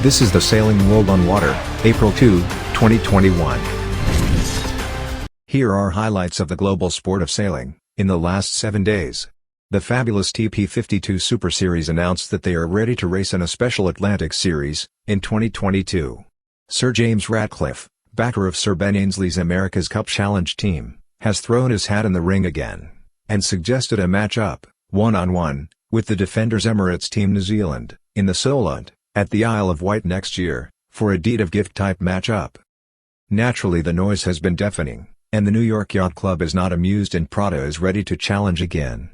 This is the Sailing World on Water, April 2, 2021. Here are highlights of the global sport of sailing, in the last 7 days. The fabulous TP52 Super Series announced that they are ready to race in a special Atlantic Series, in 2022. Sir James Ratcliffe, backer of Sir Ben Ainslie's America's Cup Challenge team, has thrown his hat in the ring again, and suggested a match-up, one-on-one, with the defenders Emirates Team New Zealand, in the Solent, at the Isle of Wight next year, for a deed of gift type match-up. Naturally the noise has been deafening, and the New York Yacht Club is not amused and Prada is ready to challenge again.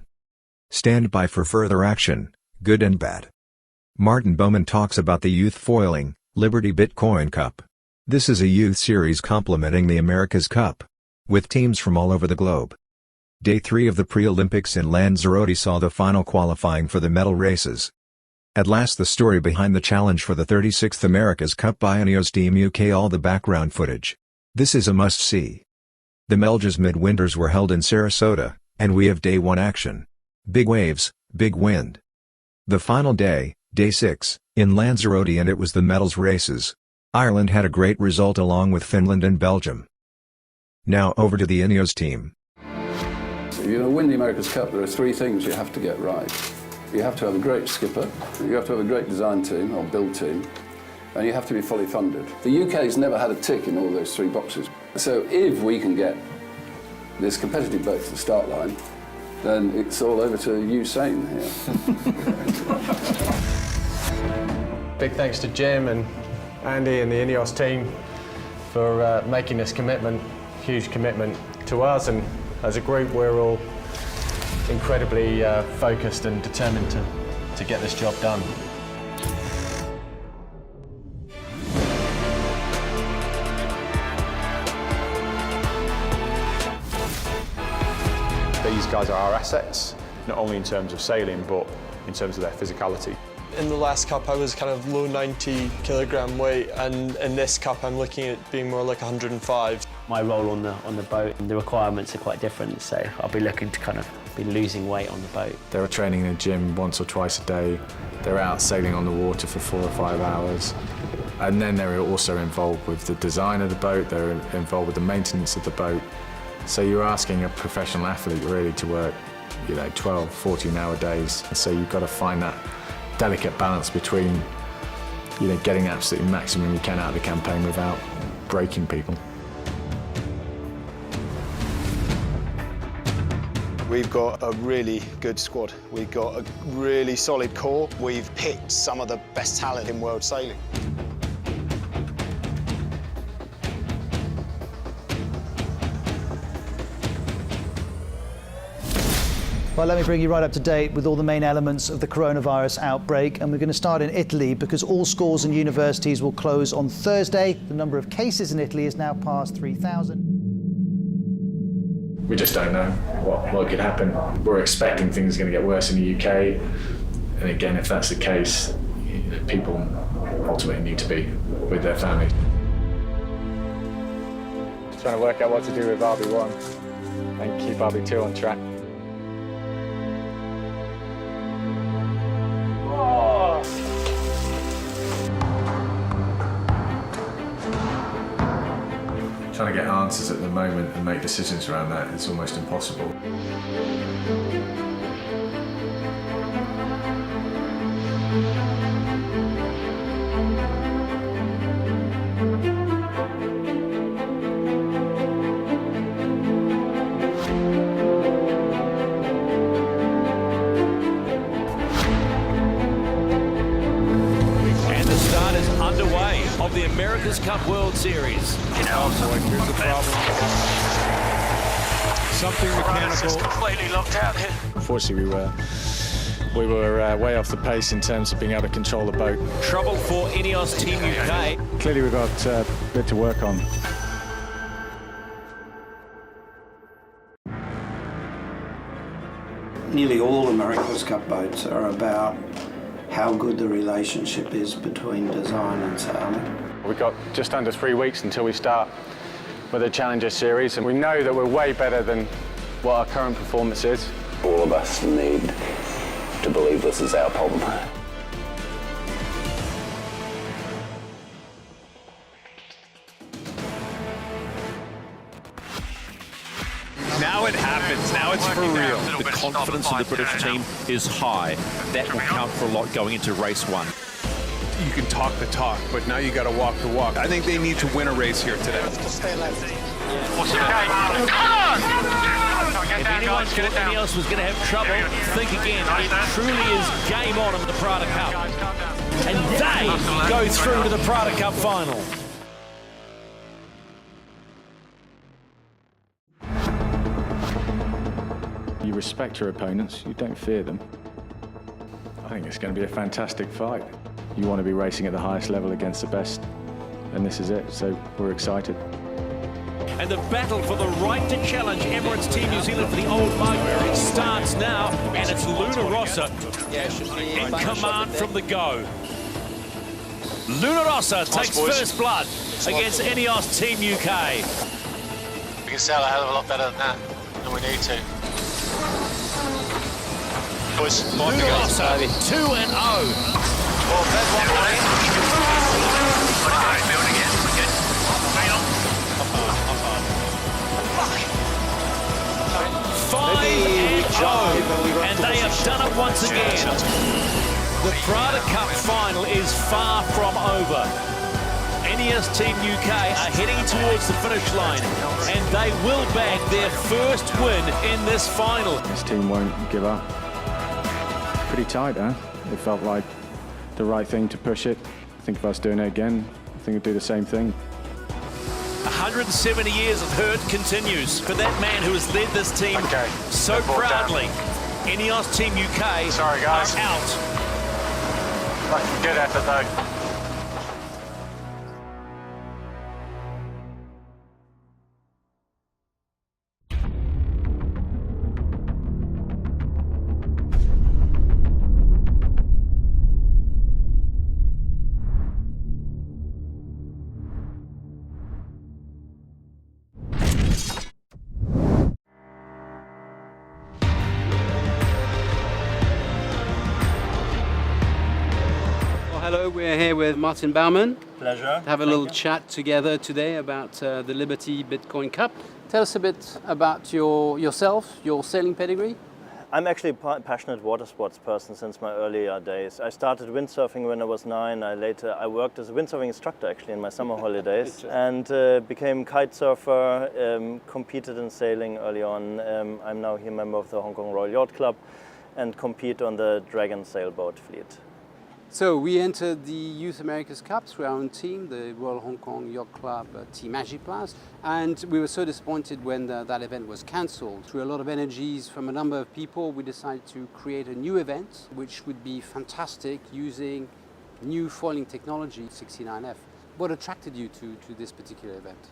Stand by for further action, good and bad. Martin Bowman talks about the youth foiling, Liberty Bitcoin Cup. This is a youth series complementing the America's Cup, with teams from all over the globe. Day 3 of the pre-Olympics in Lanzarote saw the final qualifying for the medal races. At last the story behind the challenge for the 36th America's Cup by INEOS Team UK, all the background footage. This is a must-see. The Melges Midwinters were held in Sarasota, and we have Day 1 action. Big waves, big wind. The final day, Day 6, in Lanzarote, and it was the medals races. Ireland had a great result along with Finland and Belgium. Now over to the INEOS team. If you're going to win the America's Cup, there are 3 things you have to get right. You have to have a great skipper, you have to have a great design team or build team, and you have to be fully funded. The UK's never had a tick in all those 3 boxes. So if we can get this competitive boat to the start line, then it's all over to Usain here. Big thanks to Jim and Andy and the INEOS team for making this commitment, huge commitment to us, and as a group we're all incredibly focused and determined to get this job done. These guys are our assets, not only in terms of sailing, but in terms of their physicality. In the last cup I was kind of low 90 kilogram weight, and in this cup I'm looking at being more like 105. My role on the boat, the requirements are quite different, so I'll be looking to kind of be losing weight on the boat. They're training in the gym once or twice a day. They're out sailing on the water for 4 or 5 hours. And then they're also involved with the design of the boat, they're involved with the maintenance of the boat. So you're asking a professional athlete really to work, 12, 14-hour days. So you've got to find that delicate balance between, getting absolutely maximum you can out of the campaign without breaking people. We've got a really good squad. We've got a really solid core. We've picked some of the best talent in world sailing. Well, let me bring you right up to date with all the main elements of the coronavirus outbreak. And we're going to start in Italy because all schools and universities will close on Thursday. The number of cases in Italy is now past 3,000. We just don't know what could happen. We're expecting things are going to get worse in the UK. And again, if that's the case, people ultimately need to be with their families. Trying to work out what to do with RB1 and keep RB2 on track. Trying to get answers at the moment and make decisions around that is almost impossible. And the start is underway of the America's Cup World Series. Here's the problem. Something mechanical. Completely locked out here. Unfortunately, we were way off the pace in terms of being able to control the boat. Trouble for INEOS Team UK. Clearly, we've got a bit to work on. Nearly all America's Cup boats are about how good the relationship is between design and sailing. We've got just under 3 weeks until we start with the Challenger Series, and we know that we're way better than what our current performance is. All of us need to believe this is our problem. Now it happens. Now it's for real. The confidence in the British team is high. That will count for a lot going into race one. You can talk the talk, but now you got to walk the walk. I think they need to win a race here today. If anyone thought INEOS was going to have trouble, think again. It truly is game on in the Prada Cup. And they go through to the Prada Cup final. You respect your opponents, you don't fear them. I think it's going to be a fantastic fight. You want to be racing at the highest level against the best, and this is it, so we're excited. And the battle for the right to challenge Emirates Team New Zealand for the old mug starts now, and it's Luna Rossa in command from the go. Luna Rossa takes first blood against INEOS Team UK. We can sail a hell of a lot better than that, and we need to. Boys, Luna Rossa 2-0. And they have done it once again. The Prada Cup final is far from over. INEOS Team UK are heading towards the finish line, and they will bag their first win in this final. This team won't give up. Pretty tight, huh? It felt like the right thing to push it. I think if I was doing it again, I think I'd do the same thing. 170 years of hurt continues for that man who has led this team so proudly. INEOS Team UK Sorry, guys. are out. Good effort, though. Hello, we're here with Martin Bowman. Pleasure. Have a little chat together today about the Liberty Bitcoin Cup. Tell us a bit about yourself, your sailing pedigree. I'm actually a passionate water sports person since my earlier days. I started windsurfing when I was 9. I worked as a windsurfing instructor actually in my summer holidays and became kite surfer, competed in sailing early on. I'm now here member of the Hong Kong Royal Yacht Club and compete on the Dragon sailboat fleet. So we entered the Youth America's Cup through our own team, the Royal Hong Kong Yacht Club Team Agiplas, and we were so disappointed when that event was cancelled. Through a lot of energies from a number of people, we decided to create a new event, which would be fantastic using new foiling technology, 69F. What attracted you to this particular event?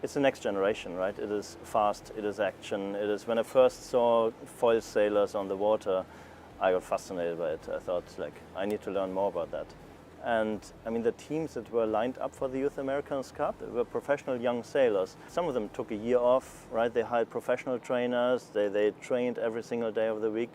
It's the next generation, right? It is fast, it is action, it is when I first saw foil sailors on the water, I got fascinated by it. I thought, like, I need to learn more about that. And I mean, the teams that were lined up for the Youth Americans Cup were professional young sailors. Some of them took a year off, right? They hired professional trainers. They trained every single day of the week.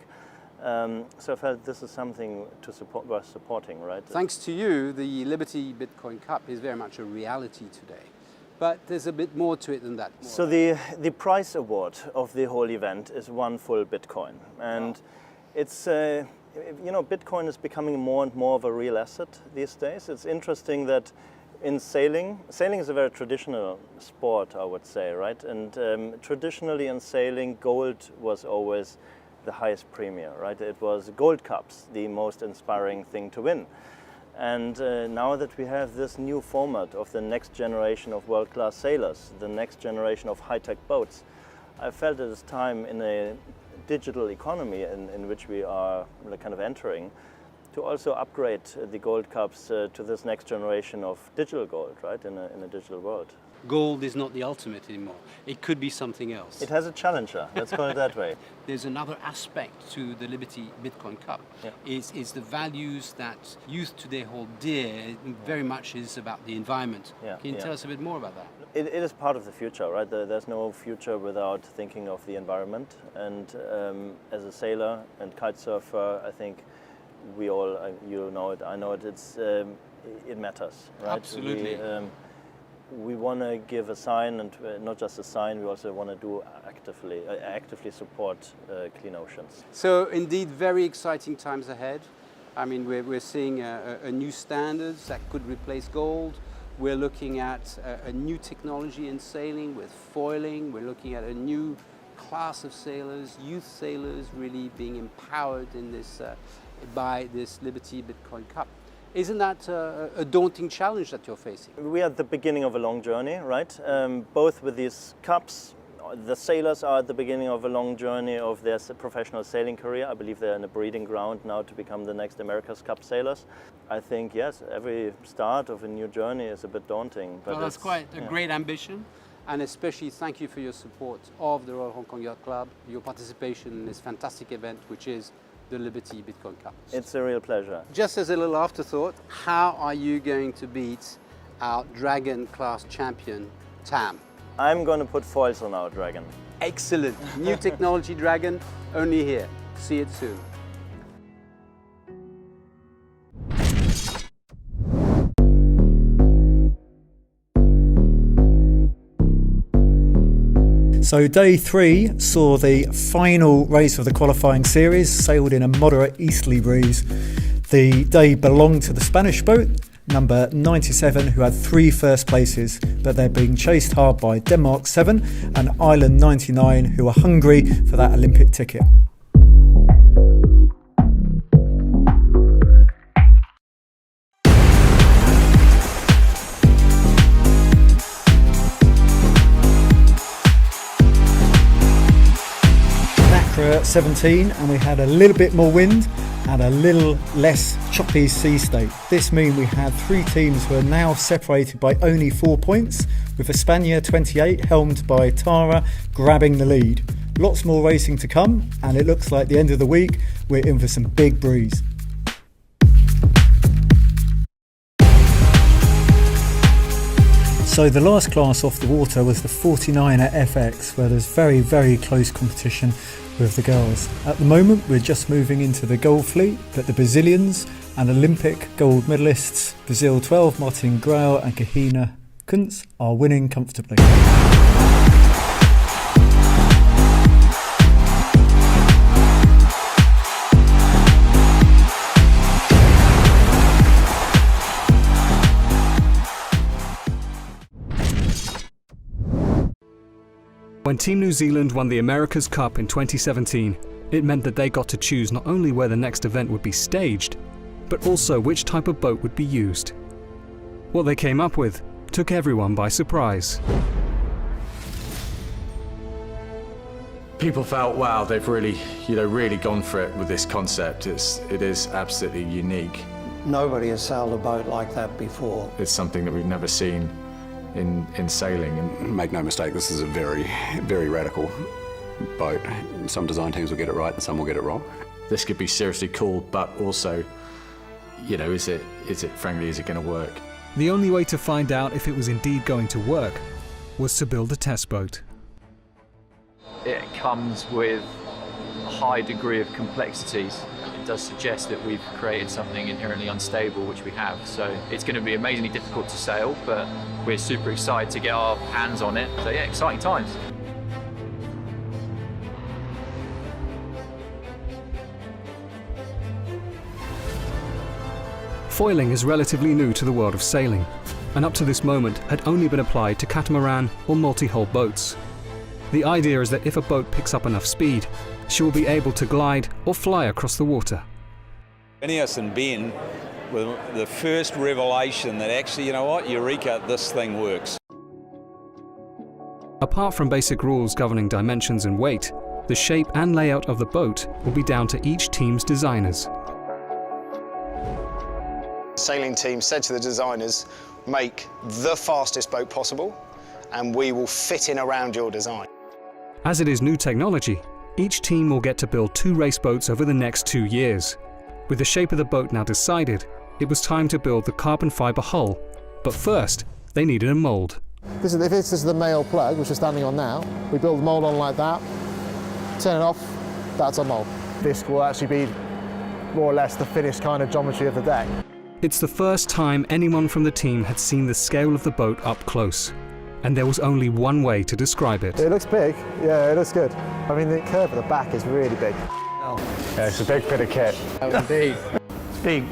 So I felt this is something to support, worth supporting, right? Thanks to you, the Liberty Bitcoin Cup is very much a reality today. But there's a bit more to it than that. So the prize award of the whole event is one full Bitcoin. And it's, you know, Bitcoin is becoming more and more of a real asset these days. It's interesting that in sailing is a very traditional sport, I would say, right? And traditionally in sailing, gold was always the highest premier, right? It was Gold Cups, the most inspiring thing to win. And now that we have this new format of the next generation of world-class sailors, the next generation of high-tech boats, I felt it is time in a digital economy in which we are kind of entering to also upgrade the Gold Cups to this next generation of digital gold, right, in a digital world. Gold is not the ultimate anymore. It could be something else. It has a challenger, let's call it that way. There's another aspect to the Liberty Bitcoin Cup. Yeah. Is the values that youth today hold dear. It very much is about the environment. Yeah, Can you tell us a bit more about that? It is part of the future, right? There's no future without thinking of the environment. And as a sailor and kite surfer, I think we all, you know it, I know it, it matters, right? Absolutely. we want to give a sign, and not just a sign, we also want to do actively support clean oceans. So indeed, very exciting times ahead. I mean, we're seeing a new standards that could replace gold. We're looking at a new technology in sailing with foiling. We're looking at a new class of sailors, youth sailors, really being empowered in this by this Liberty Bitcoin Cup. Isn't that a daunting challenge that you're facing? We are at the beginning of a long journey, right? Both with these cups, the sailors are at the beginning of a long journey of their professional sailing career. I believe they're in a breeding ground now to become the next America's Cup sailors. I think, yes, every start of a new journey is a bit daunting. But well, that's quite a great ambition. And especially thank you for your support of the Royal Hong Kong Yacht Club, your participation in this fantastic event, which is the Liberty Bitcoin Cup. It's a real pleasure. Just as a little afterthought, how are you going to beat our Dragon class champion, Tam? I'm going to put foils on our Dragon. Excellent. New technology Dragon, only here. See it soon. So day 3 saw the final race of the qualifying series, sailed in a moderate easterly breeze. The day belonged to the Spanish boat, number 97, who had 3 first places, but they're being chased hard by Denmark 7 and Ireland 99, who are hungry for that Olympic ticket. At 17, and we had a little bit more wind and a little less choppy sea state. This means we had 3 teams who are now separated by only 4 points, with Espana 28 helmed by Tara grabbing the lead. Lots more racing to come, and it looks like the end of the week we're in for some big breeze. So the last class off the water was the 49er FX, where there's very, very close competition with the girls. At the moment we're just moving into the gold fleet, but the Brazilians and Olympic gold medalists, Brazil 12, Martin Grau and Kahina Kuntz, are winning comfortably. When Team New Zealand won the America's Cup in 2017, it meant that they got to choose not only where the next event would be staged, but also which type of boat would be used. What they came up with took everyone by surprise. People felt, wow, they've really, really gone for it with this concept. It is absolutely unique. Nobody has sailed a boat like that before. It's something that we've never seen in sailing. And make no mistake, this is a very, very radical boat. Some design teams will get it right and some will get it wrong. This could be seriously cool, but also, is it frankly, is it going to work? The only way to find out if it was indeed going to work was to build a test boat. It comes with a high degree of complexities. It does suggest that we've created something inherently unstable, which we have. So it's going to be amazingly difficult to sail, but we're super excited to get our hands on it. So yeah, exciting times. Foiling is relatively new to the world of sailing, and up to this moment had only been applied to catamaran or multi-hull boats. The idea is that if a boat picks up enough speed, she will be able to glide or fly across the water. INEOS and Ben were the first revelation that actually, eureka, this thing works. Apart from basic rules governing dimensions and weight, the shape and layout of the boat will be down to each team's designers. The sailing team said to the designers, make the fastest boat possible, and we will fit in around your design. As it is new technology, each team will get to build 2 race boats over the next 2 years. With the shape of the boat now decided, it was time to build the carbon fibre hull. But first, they needed a mould. If this is the male plug, which we're standing on now, we build the mould on like that, turn it off, that's our mould. This will actually be more or less the finished kind of geometry of the deck. It's the first time anyone from the team had seen the scale of the boat up close, and there was only one way to describe it. It looks big, yeah, it looks good. I mean, the curve at the back is really big. Yeah, it's a big bit of kit. Oh, indeed. It's big.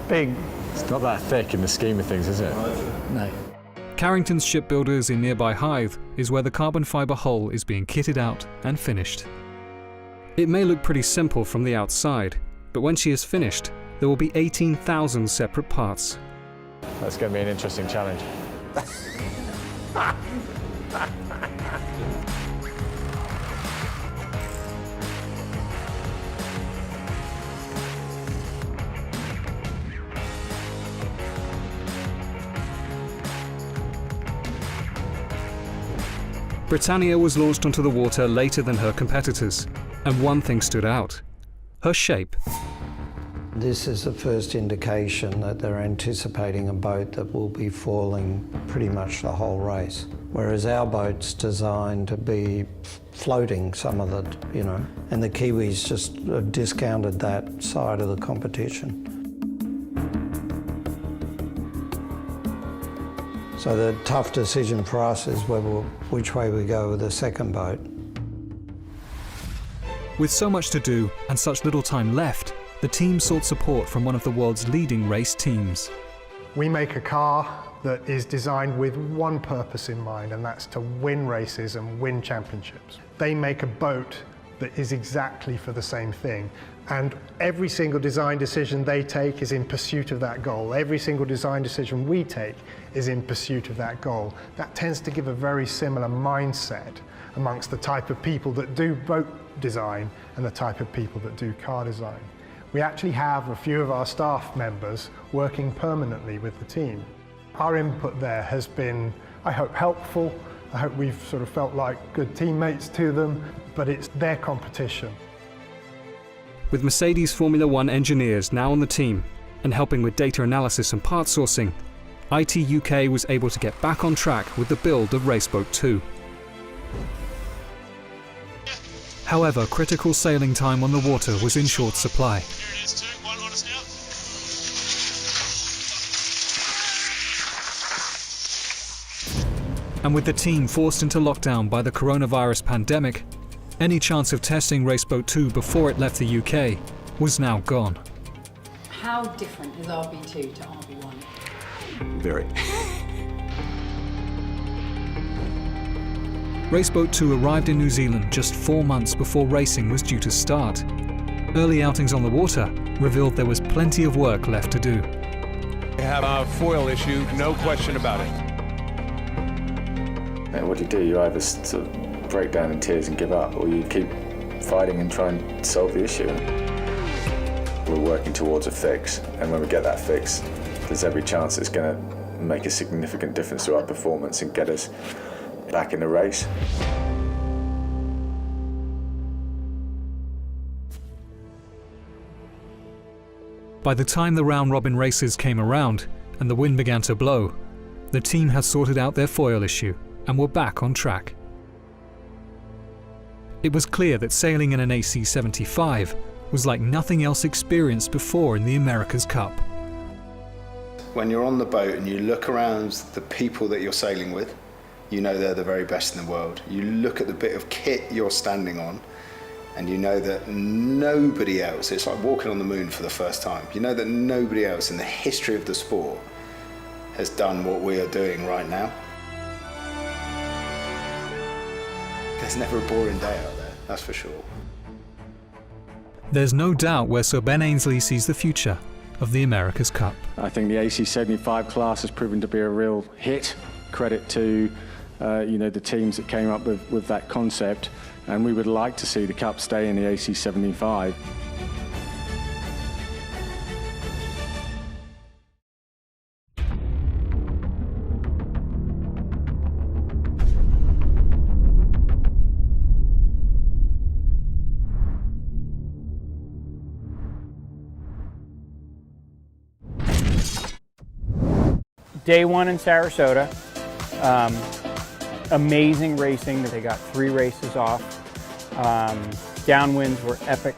Big. It's not that thick in the scheme of things, is it? No. Carrington's Shipbuilders in nearby Hythe is where the carbon fibre hull is being kitted out and finished. It may look pretty simple from the outside, but when she is finished, there will be 18,000 separate parts. That's going to be an interesting challenge. Britannia was launched onto the water later than her competitors, and one thing stood out: her shape. This is the first indication that they're anticipating a boat that will be falling pretty much the whole race. Whereas our boat's designed to be floating some of the, and the Kiwis just have discounted that side of the competition. So the tough decision for us is which way we go with the second boat. With so much to do and such little time left, the team sought support from one of the world's leading race teams. We make a car that is designed with one purpose in mind, and that's to win races and win championships. They make a boat that is exactly for the same thing. And every single design decision they take is in pursuit of that goal. Every single design decision we take is in pursuit of that goal. That tends to give a very similar mindset amongst the type of people that do boat design and the type of people that do car design. We actually have a few of our staff members working permanently with the team. Our input there has been, I hope, helpful. I hope we've sort of felt like good teammates to them, but it's their competition. With Mercedes Formula One engineers now on the team and helping with data analysis and part sourcing, IT UK was able to get back on track with the build of Raceboat 2. However, critical sailing time on the water was in short supply. And with the team forced into lockdown by the coronavirus pandemic, any chance of testing Raceboat 2 before it left the UK was now gone. How different is RB2 to RB1? Very. Raceboat 2 arrived in New Zealand just 4 months before racing was due to start. Early outings on the water revealed there was plenty of work left to do. We have a foil issue, no question about it. And what do? You either sort of break down in tears and give up, or you keep fighting and try and solve the issue. We're working towards a fix, and when we get that fix, there's every chance it's going to make a significant difference to our performance and get us back in the race. By the time the round-robin races came around and the wind began to blow, the team had sorted out their foil issue and were back on track. It was clear that sailing in an AC-75 was like nothing else experienced before in the America's Cup. When you're on the boat and you look around the people that you're sailing with, you know they're the very best in the world. You look at the bit of kit you're standing on, and you know that nobody else, it's like walking on the moon for the first time. You know that nobody else in the history of the sport has done what we are doing right now. There's never a boring day out there, that's for sure. There's no doubt where Sir Ben Ainslie sees the future of the America's Cup. I think the AC-75 class has proven to be a real hit. Credit to the teams that came up with that concept, and we would like to see the Cup stay in the AC-75. Day one in Sarasota. Amazing racing. They got 3 races off. Downwinds were epic.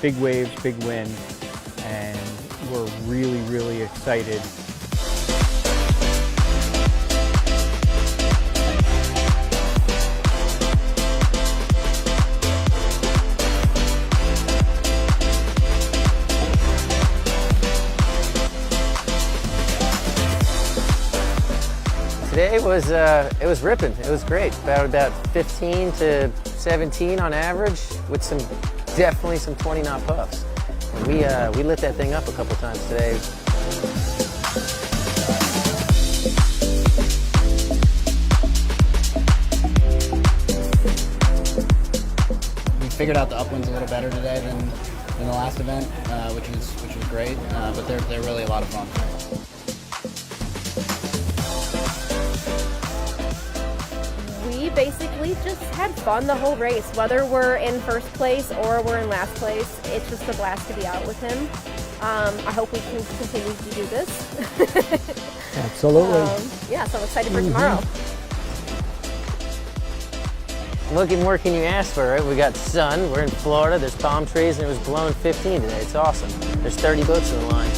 Big waves, big wind, and were really, really excited. Today it was ripping. It was great. About 15 to 17 on average, with definitely some 20 knot puffs. And we lit that thing up a couple times today. We figured out the upwinds a little better today than the last event, which was great. But they're really a lot of fun. We basically just had fun the whole race, whether we're in first place or we're in last place. It's just a blast to be out with him. I hope we can continue to do this. Absolutely. Yeah, so I'm excited for tomorrow. What more can you ask for, right? We got sun, we're in Florida, there's palm trees, and it was blowing 15 today. It's awesome. There's 30 boats in the line.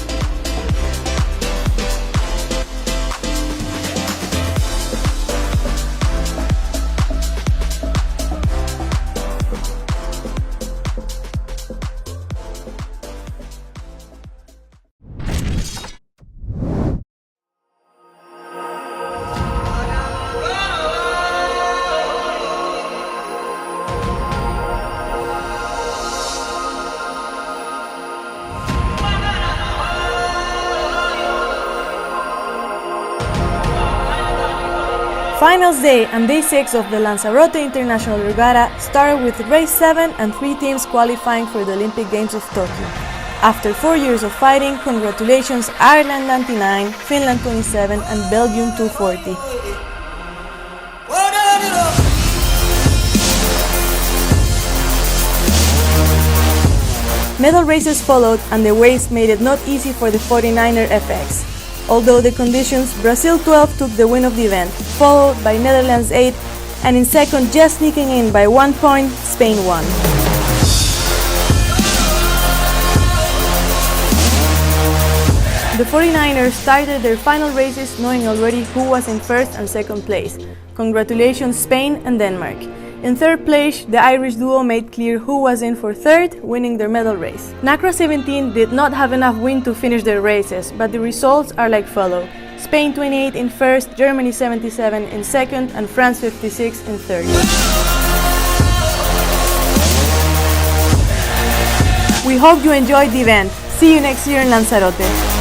Finals day and day 6 of the Lanzarote International Regatta started with race 7 and 3 teams qualifying for the Olympic Games of Tokyo. After 4 years of fighting, congratulations Ireland 99, Finland 27 and Belgium 240. Medal races followed and the waves made it not easy for the 49er FX. Although the conditions, Brazil 12 took the win of the event, followed by Netherlands 8, and in second, just sneaking in by 1 point, Spain won. The 49ers started their final races knowing already who was in first and second place. Congratulations Spain and Denmark. In third place, the Irish duo made clear who was in for third, winning their medal race. NACRA 17 did not have enough wind to finish their races, but the results are like follow. Spain 28 in first, Germany 77 in second, and France 56 in third. We hope you enjoyed the event. See you next year in Lanzarote.